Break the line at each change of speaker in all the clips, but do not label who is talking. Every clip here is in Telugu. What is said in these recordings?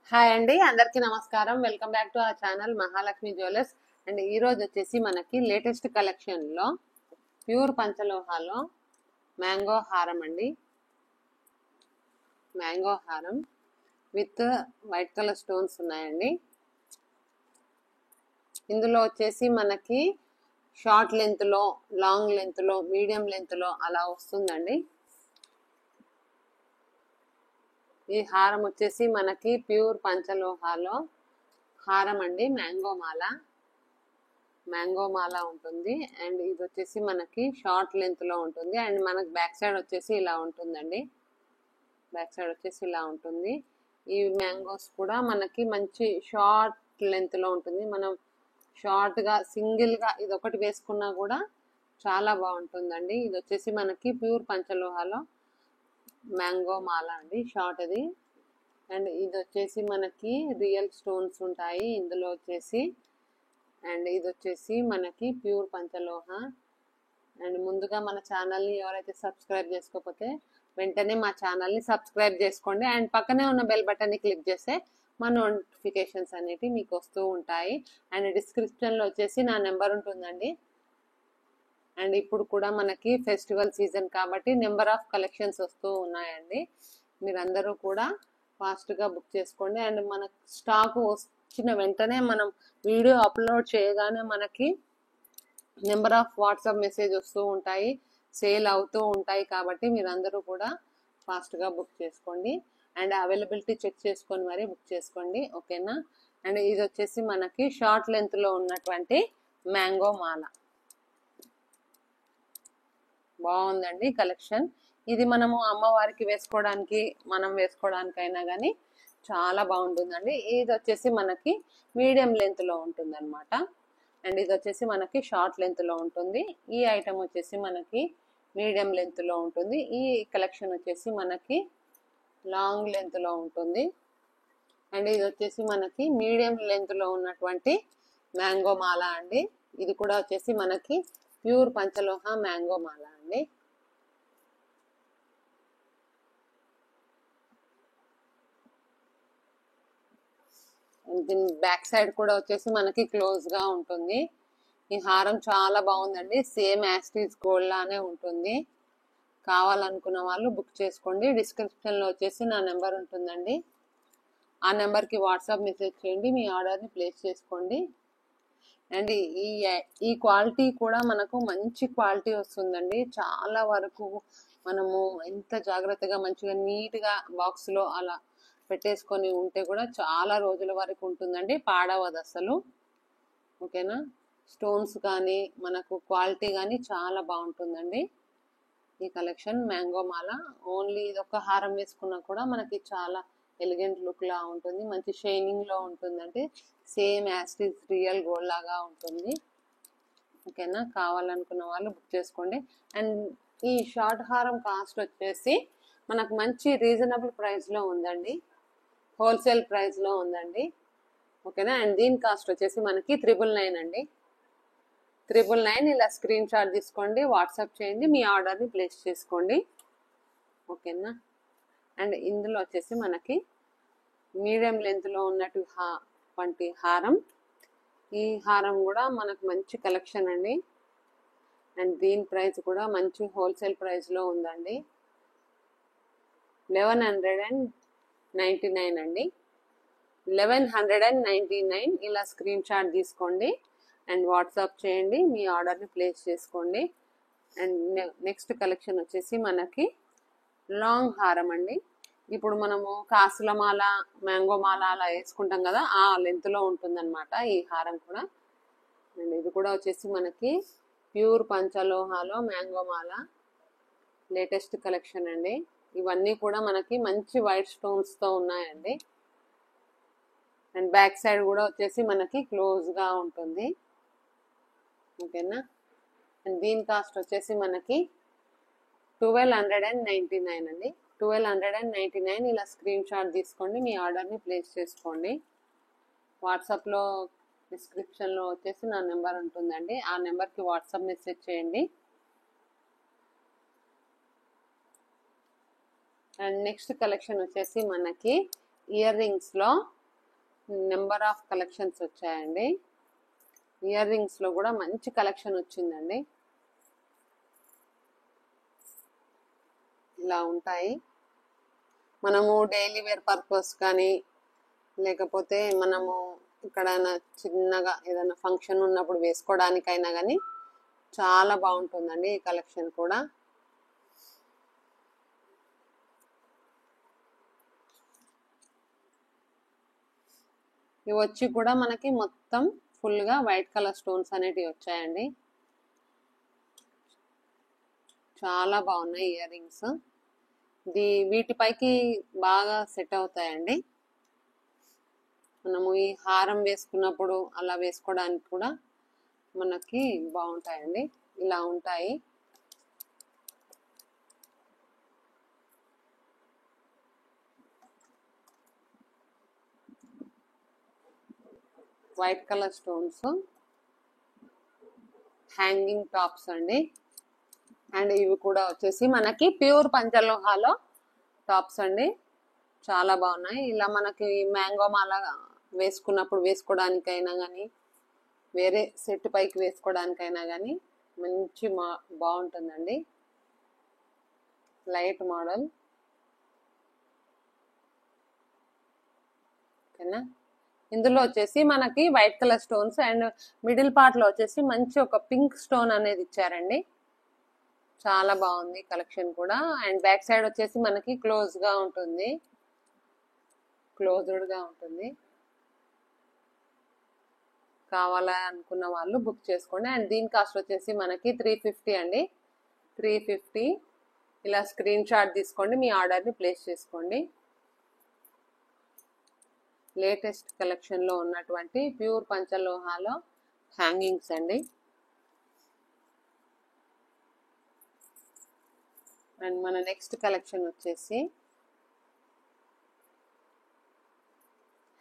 హాయ్ అండి, అందరికీ నమస్కారం. Welcome back to our channel Mahalakshmi jewellers. And ఈ రోజు వచ్చేసి మనకి లేటెస్ట్ కలెక్షన్ లో ప్యూర్ పంచలోహాలో మ్యాంగో హారం అండి. మ్యాంగో హారం విత్ వైట్ కలర్ స్టోన్స్ ఉన్నాయండి. ఇందులో వచ్చేసి మనకి షార్ట్ లెంత్ లో, లాంగ్ లెంత్ లో, మీడియం లెంత్ లో అలా వస్తుందండి. ఈ హారం వచ్చేసి మనకి ప్యూర్ పంచలోహాలో హారం అండి. మ్యాంగో మాల ఉంటుంది. అండ్ ఇది వచ్చేసి మనకి షార్ట్ లెంత్ లో ఉంటుంది. అండ్ మనకి బ్యాక్ సైడ్ వచ్చేసి ఇలా ఉంటుందండి. ఈ మ్యాంగోస్ కూడా మనకి మంచి షార్ట్ లెంత్ లో ఉంటుంది. మనం షార్ట్ గా సింగిల్ గా ఇది ఒకటి వేసుకున్నా కూడా చాలా బాగుంటుందండి. ఇది వచ్చేసి మనకి ప్యూర్ పంచలోహాలో మ్యాంగో మాల అండి, షార్ట్ అది. అండ్ ఇది వచ్చేసి మనకి రియల్ స్టోన్స్ ఉంటాయి ఇందులో వచ్చేసి. అండ్ ఇది వచ్చేసి మనకి ప్యూర్ పంచలోహ. అండ్ ముందుగా మన ఛానల్ని ఎవరైతే సబ్స్క్రైబ్ చేసుకోకపోతే వెంటనే మా ఛానల్ని సబ్స్క్రైబ్ చేసుకోండి. అండ్ పక్కనే ఉన్న బెల్ బటన్ని క్లిక్ చేస్తే మా నోటిఫికేషన్స్ అనేవి మీకు వస్తూ ఉంటాయి. అండ్ డిస్క్రిప్షన్లో వచ్చేసి నా నెంబర్ ఉంటుందండి. అండ్ ఇప్పుడు కూడా మనకి ఫెస్టివల్ సీజన్ కాబట్టి నెంబర్ ఆఫ్ కలెక్షన్స్ వస్తూ ఉన్నాయండి. మీరందరూ కూడా ఫాస్ట్గా బుక్ చేసుకోండి. అండ్ మనకు స్టాక్ వచ్చిన వెంటనే మనం వీడియో అప్లోడ్ చేయగానే మనకి నెంబర్ ఆఫ్ వాట్సాప్ మెసేజ్ వస్తూ ఉంటాయి, సేల్ అవుతూ ఉంటాయి. కాబట్టి మీరందరూ కూడా ఫాస్ట్గా బుక్ చేసుకోండి. అండ్ అవైలబిలిటీ చెక్ చేసుకొని మరీ బుక్ చేసుకోండి, ఓకేనా. అండ్ ఇది వచ్చేసి మనకి షార్ట్ లెంత్లో ఉన్నటువంటి మ్యాంగో మాల. బాగుందండి కలెక్షన్. ఇది మనము అమ్మవారికి వేసుకోవడానికి, మనం వేసుకోవడానికైనా కానీ చాలా బాగుంటుందండి. ఇది వచ్చేసి మనకి మీడియం లెంత్ లో ఉంటుంది అనమాట. అండ్ ఇది వచ్చేసి మనకి షార్ట్ లెంత్ లో ఉంటుంది. ఈ ఐటమ్ వచ్చేసి మనకి మీడియం లెంత్ లో ఉంటుంది. ఈ కలెక్షన్ వచ్చేసి మనకి లాంగ్ లెంత్ లో ఉంటుంది. అండ్ ఇది వచ్చేసి మనకి మీడియం లెంత్ లో ఉన్నటువంటి మ్యాంగో మాల అండి. ఇది కూడా వచ్చేసి మనకి ప్యూర్ పంచలోహ మ్యాంగో మాల అండి. దీని బ్యాక్ సైడ్ కూడా వచ్చేసి మనకి క్లోజ్ గా ఉంటుంది. ఈ హారం చాలా బాగుందండి. సేమ్ యాస్టీస్ గోల్డ్ లానే ఉంటుంది. కావాలనుకున్న వాళ్ళు బుక్ చేసుకోండి. డిస్క్రిప్షన్ లో వచ్చేసి నా నెంబర్ ఉంటుందండి. ఆ నెంబర్కి వాట్సాప్ మెసేజ్ చేయండి, మీ ఆర్డర్ని ప్లేస్ చేసుకోండి. అండ్ ఈ క్వాలిటీ కూడా మనకు మంచి క్వాలిటీ వస్తుందండి. చాలా వరకు మనము ఎంత జాగ్రత్తగా మంచిగా నీట్గా బాక్స్లో అలా పెట్టేసుకొని ఉంటే కూడా చాలా రోజుల వరకు ఉంటుందండి, పాడవదు అసలు, ఓకేనా. స్టోన్స్ కానీ మనకు క్వాలిటీ కానీ చాలా బాగుంటుందండి. ఈ కలెక్షన్ మ్యాంగో మాల ఓన్లీ ఇది ఒక హారం వేసుకున్నా కూడా మనకి చాలా ఎలిగెంట్ లుక్ లా ఉంటుంది. మంచి షైనింగ్ లో ఉంటుందంటే సేమ్ యాస్టీస్ రియల్ గోల్డ్ లాగా ఉంటుంది, ఓకేనా. కావాలనుకున్న వాళ్ళు బుక్ చేసుకోండి. అండ్ ఈ షార్ట్ హారం కాస్ట్ వచ్చేసి మనకు మంచి రీజనబుల్ ప్రైస్ లో ఉందండి, హోల్సేల్ ప్రైస్ లో ఉందండి, ఓకేనా. అండ్ దీని కాస్ట్ వచ్చేసి మనకి 999 అండి. 999 ఇలా స్క్రీన్ షాట్ తీసుకోండి, వాట్సాప్ చేయండి, మీ ఆర్డర్ని ప్లేస్ చేసుకోండి, ఓకేనా. అండ్ ఇందులో వచ్చేసి మనకి మీడియం లెంత్లో ఉన్నటువంటి హారం. ఈ హారం కూడా మనకు మంచి కలెక్షన్ అండి. అండ్ దీని ప్రైస్ కూడా మంచి హోల్సేల్ ప్రైస్లో ఉందండి, 1199 అండి. 1199 ఇలా స్క్రీన్ షాట్ తీసుకోండి అండ్ వాట్సాప్ చేయండి, మీ ఆర్డర్ని ప్లేస్ చేసుకోండి. అండ్ నెక్స్ట్ కలెక్షన్ వచ్చేసి మనకి లాంగ్ హారం అండి. ఇప్పుడు మనము కాసుల మాల, మ్యాంగో మాల అలా వేసుకుంటాం కదా, ఆ లెంత్లో ఉంటుందన్నమాట ఈ హారం కూడా. అండ్ ఇది కూడా వచ్చేసి మనకి ప్యూర్ పంచలోహాలో మ్యాంగో మాల లేటెస్ట్ కలెక్షన్ అండి. ఇవన్నీ కూడా మనకి మంచి వైట్ స్టోన్స్తో ఉన్నాయండి. అండ్ బ్యాక్ సైడ్ కూడా వచ్చేసి మనకి క్లోజ్గా ఉంటుంది, ఓకేనా. అండ్ దీని కాస్ట్ వచ్చేసి మనకి 1299 అండి. 1299 ఇలా స్క్రీన్ షాట్ తీసుకోండి, మీ ఆర్డర్ని ప్లేస్ చేసుకోండి. వాట్సాప్లో డిస్క్రిప్షన్లో వచ్చేసి నా నెంబర్ ఉంటుందండి, ఆ నెంబర్కి వాట్సాప్ మెసేజ్ చేయండి. అండ్ నెక్స్ట్ కలెక్షన్ వచ్చేసి మనకి ఇయర్ రింగ్స్లో నెంబర్ ఆఫ్ కలెక్షన్స్ వచ్చాయండి. ఇయర్ రింగ్స్ లో కూడా మంచి కలెక్షన్ వచ్చిందండి. ఇలా ఉంటాయి. మనము డైలీ వేర్ పర్పస్ కానీ లేకపోతే మనము ఇక్కడ చిన్నగా ఏదైనా ఫంక్షన్ ఉన్నప్పుడు వేసుకోవడానికైనా కానీ చాలా బాగుంటుందండి ఈ కలెక్షన్ కూడా. ఇవి వచ్చి కూడా మనకి మొత్తం ఫుల్ గా వైట్ కలర్ స్టోన్స్ అనేటివి వచ్చాయండి. చాలా బాగున్నాయి ఇయర్ రింగ్స్. వీటిపైకి బాగా సెట్ అవుతాయండి. మనము ఈ హారం వేసుకున్నప్పుడు అలా వేసుకోవడానికి కూడా మనకి బాగుంటాయండి. ఇలా ఉంటాయి. White colour stones hanging tops అండి. అండ్ ఇవి కూడా వచ్చేసి మనకి ప్యూర్ పంచలోహాలో టాప్స్ అండి. చాలా బాగున్నాయి. ఇలా మనకి మ్యాంగో మాల వేసుకున్నప్పుడు వేసుకోవడానికైనా కానీ వేరే సెట్ పైకి వేసుకోవడానికైనా కానీ మంచి బాగుంటుందండి. Light model. ఓకేనా. ఇందులో వచ్చేసి మనకి white colour stones and middle part లో వచ్చేసి మంచి ఒక పింక్ స్టోన్ అనేది ఇచ్చారండి. చాలా బాగుంది కలెక్షన్ కూడా. అండ్ బ్యాక్ సైడ్ వచ్చేసి మనకి క్లోజ్డ్ గా ఉంటుంది. కావాలనుకున్న వాళ్ళు బుక్ చేసుకోండి. అండ్ దీని కాస్ట్ వచ్చేసి మనకి 350 అండి. 350. ఇలా స్క్రీన్ షాట్ తీసుకోండి, మీ ఆర్డర్ని ప్లేస్ చేసుకోండి. లేటెస్ట్ కలెక్షన్ లో ఉన్నటువంటి ప్యూర్ పంచలోహాలో హ్యాంగింగ్స్ అండి. అండ్ మన నెక్స్ట్ కలెక్షన్ వచ్చేసి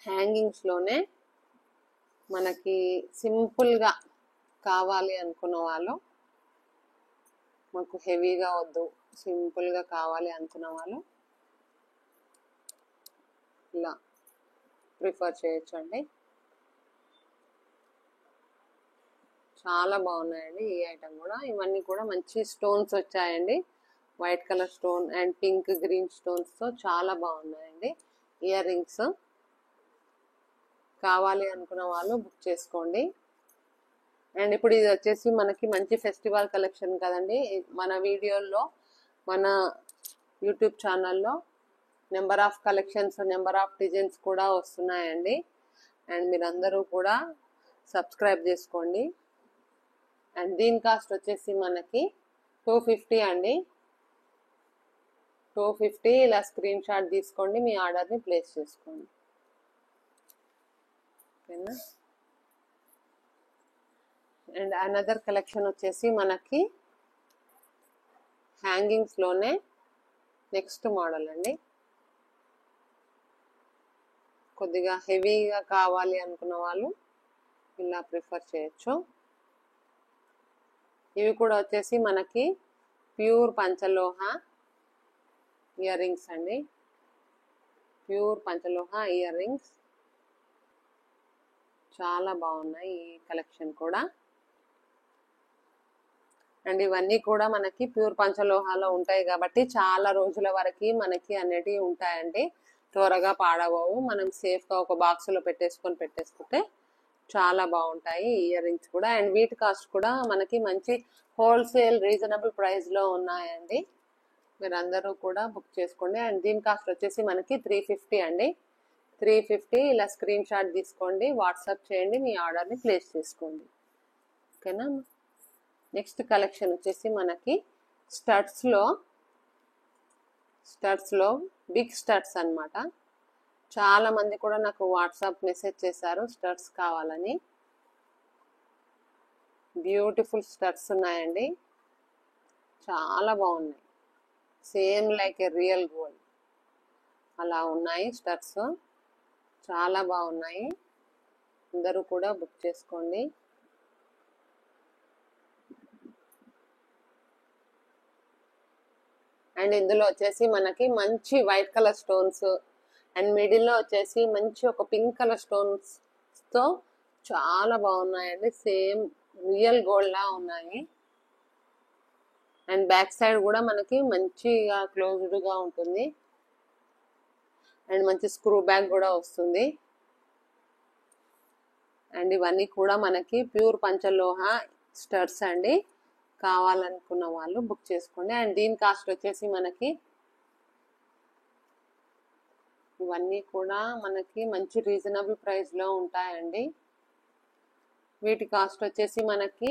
హ్యాంగింగ్స్ లోనే మనకి సింపుల్ గా కావాలి అనుకున్న వాళ్ళు, మాకు హెవీగా వద్దు సింపుల్ గా కావాలి అనుకున్న వాళ్ళు ఇలా ప్రిఫర్ చేయొచ్చు అండి. చాలా బాగున్నాయండి ఈ ఐటమ్ కూడా. ఇవన్నీ కూడా మంచి స్టోన్స్ వచ్చాయండి. White colour stone and pink green stones తో చాలా బాగున్నాయండి ఇయర్ రింగ్స్. కావాలి అనుకున్న వాళ్ళు బుక్ చేసుకోండి. అండ్ ఇప్పుడు ఇది వచ్చేసి మనకి మంచి ఫెస్టివల్ కలెక్షన్ కదండి. మన వీడియోల్లో మన యూట్యూబ్ ఛానల్లో number of collections, number of designs కూడా వస్తున్నాయండి. అండ్ మీరందరూ కూడా సబ్స్క్రైబ్ చేసుకోండి. అండ్ దీని కాస్ట్ వచ్చేసి మనకి 250 అండి. 250. ఇలా స్క్రీన్ షాట్ తీసుకోండి, మీ ఆర్డర్ని ప్లేస్ చేసుకోండి. ఓకేనా. అండ్ అనదర్ కలెక్షన్ వచ్చేసి మనకి హ్యాంగింగ్స్ లోనే నెక్స్ట్ మోడల్ అండి. కొద్దిగా హెవీగా కావాలి అనుకున్న వాళ్ళు ఇలా ప్రిఫర్ చేయొచ్చు. ఇవి కూడా వచ్చేసి మనకి ప్యూర్ పంచలోహ ఇయర్ రింగ్స్ అండి. ప్యూర్ పంచలోహ ఇయర్ రింగ్స్ చాలా బాగున్నాయి ఈ కలెక్షన్ కూడా. అండ్ ఇవన్నీ కూడా మనకి ప్యూర్ పంచలోహాలో ఉంటాయి కాబట్టి చాలా రోజుల వరకు మనకి అనేటివి ఉంటాయండి. త్వరగా పాడవవు. మనం సేఫ్ గా ఒక బాక్స్ లో పెట్టేసుకుంటే చాలా బాగుంటాయి ఇయర్ రింగ్స్ కూడా. అండ్ వీటి కాస్ట్ కూడా మనకి మంచి హోల్సేల్ రీజనబుల్ ప్రైస్ లో ఉన్నాయండి. మీరు అందరూ కూడా బుక్ చేసుకోండి. అండ్ దీని కాస్ట్ వచ్చేసి మనకి 350 అండి. 350. ఇలా స్క్రీన్ షాట్ తీసుకోండి, వాట్సాప్ చేయండి, మీ ఆర్డర్ని ప్లేస్ చేసుకోండి. ఓకేనా. నెక్స్ట్ కలెక్షన్ వచ్చేసి మనకి స్టడ్స్ లో బిగ్ స్టడ్స్ అన్నమాట. చాలా మంది కూడా నాకు వాట్సాప్ మెసేజ్ చేశారు స్టడ్స్ కావాలని. బ్యూటిఫుల్ స్టడ్స్ ఉన్నాయండి. చాలా బాగున్నాయి. Same like a real gold అలా ఉన్నాయి స్టడ్స్. చాలా బాగున్నాయి. అందరూ కూడా బుక్ చేసుకోండి. అండ్ ఇందులో వచ్చేసి మనకి మంచి white colour stones and middle లో వచ్చేసి మంచి ఒక పింక్ కలర్ స్టోన్స్ తో చాలా బాగున్నాయండి. సేమ్ రియల్ గోల్డ్ లా ఉన్నాయి. అండ్ బ్యాక్ సైడ్ కూడా మనకి మంచిగా క్లోజ్డ్ గా ఉంటుంది. అండ్ మంచి స్క్రూ బ్యాగ్ కూడా వస్తుంది. అండ్ ఇవన్నీ కూడా మనకి ప్యూర్ పంచలోహ స్టడ్స్ అండి. కావాలనుకున్న వాళ్ళు బుక్ చేసుకోండి. అండ్ దీని కాస్ట్ వచ్చేసి మనకి ఇవన్నీ కూడా మనకి మంచి రీజనబుల్ ప్రైస్ లో ఉంటాయండి. వీటి కాస్ట్ వచ్చేసి మనకి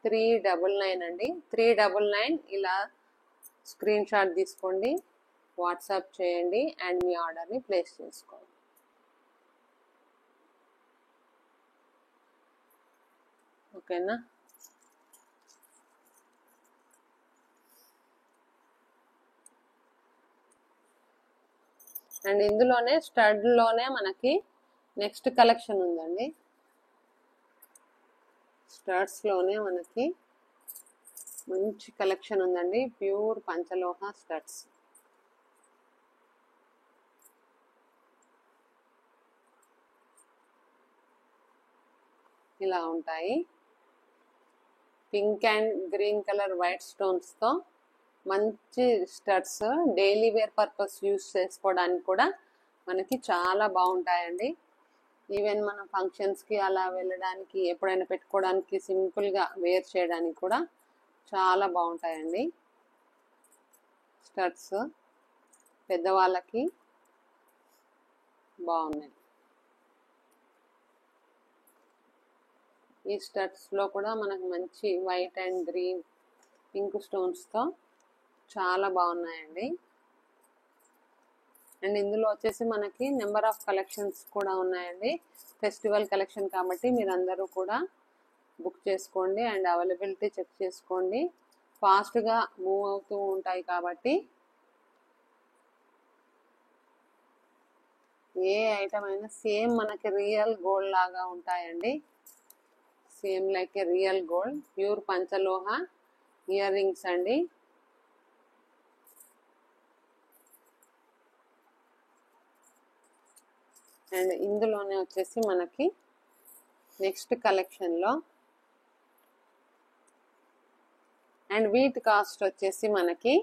399 అండి. 399 ఇలా స్క్రీన్ షాట్ తీసుకోండి, వాట్సాప్ చేయండి అండ్ మీ ఆర్డర్ని ప్లేస్ చేసుకోండి. ఓకేనా? అండ్ ఇందులోనే స్టడ్ లోనే మనకి నెక్స్ట్ కలెక్షన్ ఉందండి. స్టడ్స్ లోనే మనకి మంచి కలెక్షన్ ఉందండి. ప్యూర్ పంచలోహ స్టడ్స్. ఇలా ఉంటాయి. Pink and green colour white stones తో మంచి studs. Daily wear purpose use చేసుకోవడానికి కూడా మనకి చాలా బాగుంటాయండి. ఈవెన్ మనం ఫంక్షన్స్ కి అలా వెళ్ళడానికి, ఎప్పుడైనా పెట్టుకోవడానికి, సింపుల్ గా వేర్ చేయడానికి కూడా చాలా బాగుంటాయండి స్టడ్స్. పెద్దవాళ్ళకి బాగున్నాయి. ఈ స్టడ్స్ లో కూడా మనకు మంచి white and green pink stones తో చాలా బాగున్నాయండి. అండ్ ఇందులో వచ్చేసి మనకి నెంబర్ ఆఫ్ కలెక్షన్స్ కూడా ఉన్నాయండి. ఫెస్టివల్ కలెక్షన్ కాబట్టి మీరందరూ కూడా బుక్ చేసుకోండి అండ్ అవైలబిలిటీ చెక్ చేసుకోండి. ఫాస్ట్గా మూవ్ అవుతూ ఉంటాయి కాబట్టి ఏ ఐటమ్ అయినా సేమ్ మనకి రియల్ గోల్డ్ లాగా ఉంటాయండి. Same like a real gold. Pure పంచలోహ ఇయర్ రింగ్స్ అండి. అండ్ ఇందులోనే వచ్చేసి మనకి నెక్స్ట్ కలెక్షన్ లో అండ్ వీటి కాస్ట్ వచ్చేసి మనకి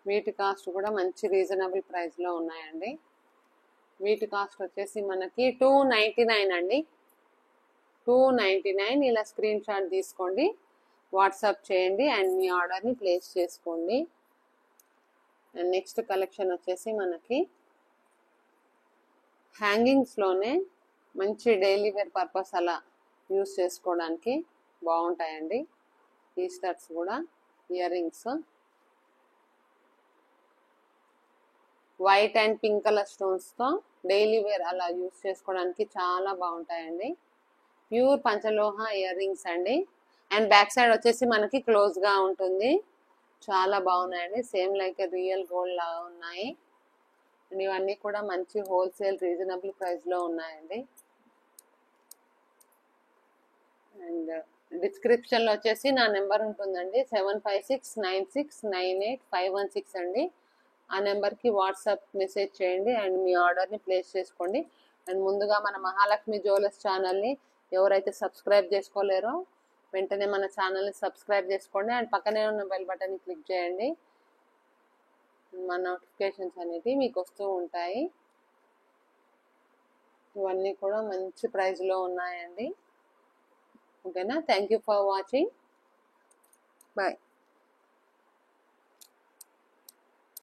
వీటి కాస్ట్ కూడా మంచి రీజనబుల్ ప్రైస్ లో ఉన్నాయండి. వీటి కాస్ట్ వచ్చేసి మనకి 299 అండి. 299 ఇలా స్క్రీన్ షాట్ తీసుకోండి, వాట్సాప్ చేయండి అండ్ మీ ఆర్డర్ని ప్లేస్ చేసుకోండి. అండ్ నెక్స్ట్ కలెక్షన్ వచ్చేసి మనకి హ్యాంగింగ్స్లోనే మంచి డైలీ వేర్ పర్పస్ అలా యూస్ చేసుకోవడానికి బాగుంటాయండి. ఈ స్టడ్స్ కూడా earrings white and pink colour స్టోన్స్తో డైలీ వేర్ అలా యూస్ చేసుకోవడానికి చాలా బాగుంటాయండి. ప్యూర్ పంచలోహ ఇయర్ రింగ్స్ అండి. అండ్ బ్యాక్ సైడ్ వచ్చేసి మనకి క్లోజ్గా ఉంటుంది. చాలా బాగున్నాయండి. సేమ్ లైక్ రియల్ గోల్డ్ లాగా ఉన్నాయి. అండ్ ఇవన్నీ కూడా మంచి హోల్సేల్ రీజనబుల్ ప్రైస్లో ఉన్నాయండి. అండ్ డిస్క్రిప్షన్లో వచ్చేసి నా నెంబర్ ఉంటుందండి, 7569698516 అండి. ఆ నెంబర్కి వాట్సాప్ మెసేజ్ చేయండి అండ్ మీ ఆర్డర్ని ప్లేస్ చేసుకోండి. అండ్ ముందుగా మన మహాలక్ష్మి జ్యువెలర్స్ ఛానల్ని ఎవరైతే సబ్స్క్రైబ్ చేసుకోలేరో వెంటనే మన ఛానల్ని సబ్స్క్రైబ్ చేసుకోండి అండ్ పక్కనే ఉన్న బెల్ బటన్ని క్లిక్ చేయండి. మా నోటిఫికేషన్స్ అనేవి మీకు వస్తూ ఉంటాయి. ఇవన్నీ కూడా మంచి ప్రైస్లో ఉన్నాయండి. ఓకేనా? Thank you for watching. Bye.